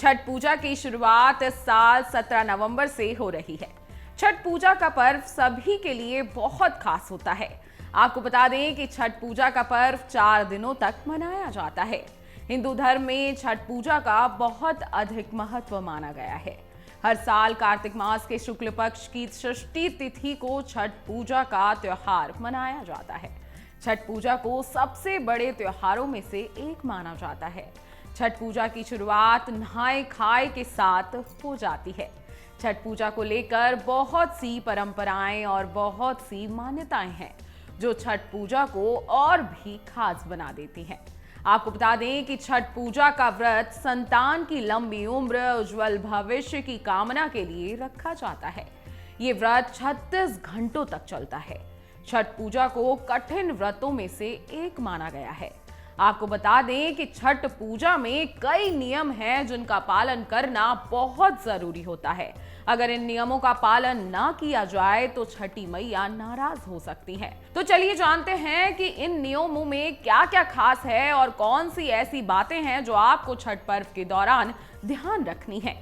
छठ पूजा की शुरुआत इस साल 17 नवंबर से हो रही है। छठ पूजा का पर्व सभी के लिए बहुत खास होता है। आपको बता दें कि छठ पूजा का पर्व 4 दिनों तक मनाया जाता है। हिंदू धर्म में छठ पूजा का बहुत अधिक महत्व माना गया है। हर साल कार्तिक मास के शुक्ल पक्ष की षष्ठी तिथि को छठ पूजा का त्योहार मनाया जाता है। छठ पूजा को सबसे बड़े त्योहारों में से एक माना जाता है। छठ पूजा की शुरुआत नहाए खाए के साथ हो जाती है। छठ पूजा को लेकर बहुत सी परंपराएं और बहुत सी मान्यताएं हैं जो छठ पूजा को और भी खास बना देती हैं। आपको बता दें कि छठ पूजा का व्रत संतान की लंबी उम्र, उज्जवल भविष्य की कामना के लिए रखा जाता है। ये व्रत 36 घंटों तक चलता है। छठ पूजा को कठिन व्रतों में से एक माना गया है। आपको बता दें कि छठ पूजा में कई नियम हैं जिनका पालन करना बहुत जरूरी होता है। अगर इन नियमों का पालन ना किया जाए तो छठी मैया नाराज हो सकती हैं। तो चलिए जानते हैं कि इन नियमों में क्या क्या खास है और कौन सी ऐसी बातें हैं जो आपको छठ पर्व के दौरान ध्यान रखनी है।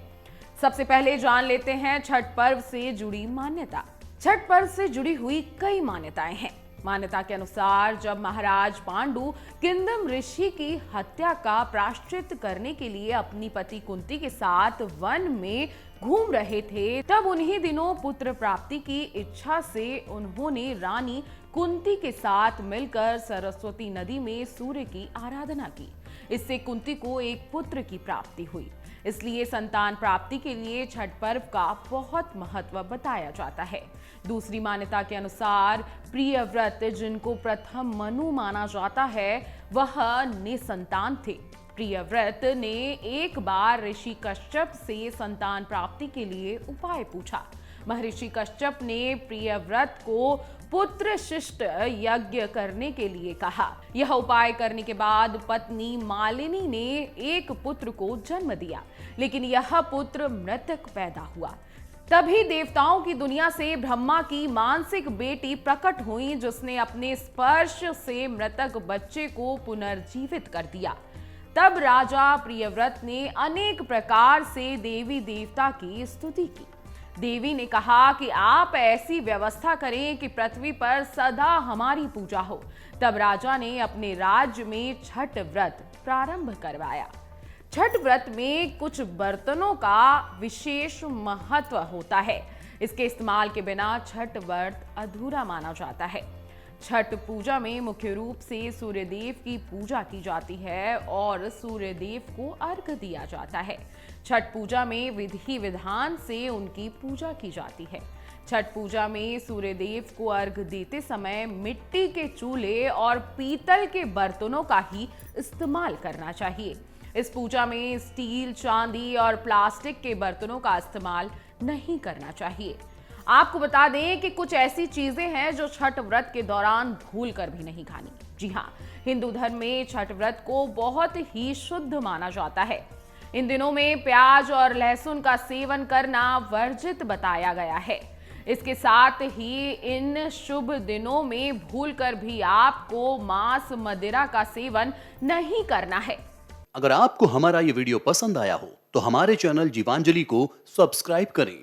सबसे पहले जान लेते हैं छठ पर्व से जुड़ी मान्यता। छठ पर्व से जुड़ी हुई कई मान्यताएं हैं। मान्यता के अनुसार जब महाराज पांडु किंदम ऋषि की हत्या का प्रायश्चित करने के लिए अपनी पति कुंती के साथ वन में घूम रहे थे, तब उन्हीं दिनों पुत्र प्राप्ति की इच्छा से उन्होंने रानी कुंती के साथ मिलकर सरस्वती नदी में सूर्य की आराधना की। इससे कुंती को एक पुत्र की प्राप्ति हुई। इसलिए संतान प्राप्ति के लिए छठ पर्व का बहुत महत्व बताया जाता है। दूसरी मान्यता के अनुसार प्रिय व्रत जिनको प्रथम मनु माना जाता है वह निसंतान थे। प्रिय व्रत ने एक बार ऋषि कश्यप से संतान प्राप्ति के लिए उपाय पूछा। महर्षि कश्यप ने प्रिय व्रत को पुत्र शिष्ट यज्ञ करने के लिए कहा। यह उपाय करने के बाद पत्नी मालिनी ने एक पुत्र को जन्म दिया, लेकिन यह पुत्र मृतक पैदा हुआ। तभी देवताओं की दुनिया से ब्रह्मा की मानसिक बेटी प्रकट हुई, जिसने अपने स्पर्श से मृतक बच्चे को पुनर्जीवित कर दिया। तब राजा प्रियव्रत ने अनेक प्रकार से देवी देवता की स्तुति की। देवी ने कहा कि आप ऐसी व्यवस्था करें कि पृथ्वी पर सदा हमारी पूजा हो। तब राजा ने अपने राज्य में छठ व्रत प्रारंभ करवाया। छठ व्रत में कुछ बर्तनों का विशेष महत्व होता है। इसके इस्तेमाल के बिना छठ व्रत अधूरा माना जाता है। छठ पूजा में मुख्य रूप से सूर्यदेव की पूजा की जाती है और सूर्यदेव को अर्घ दिया जाता है। छठ पूजा में विधि विधान से उनकी पूजा की जाती है। छठ पूजा में सूर्यदेव को अर्घ देते समय मिट्टी के चूल्हे और पीतल के बर्तनों का ही इस्तेमाल करना चाहिए। इस पूजा में स्टील, चांदी और प्लास्टिक के बर्तनों का इस्तेमाल नहीं करना चाहिए। आपको बता दें कि कुछ ऐसी चीजें हैं जो छठ व्रत के दौरान भूल कर भी नहीं खानी। जी हाँ, हिंदू धर्म में छठ व्रत को बहुत ही शुद्ध माना जाता है। इन दिनों में प्याज और लहसुन का सेवन करना वर्जित बताया गया है। इसके साथ ही इन शुभ दिनों में भूलकर भी आपको मांस मदिरा का सेवन नहीं करना है। अगर आपको हमारा ये वीडियो पसंद आया हो तो हमारे चैनल जीवांजलि को सब्सक्राइब करें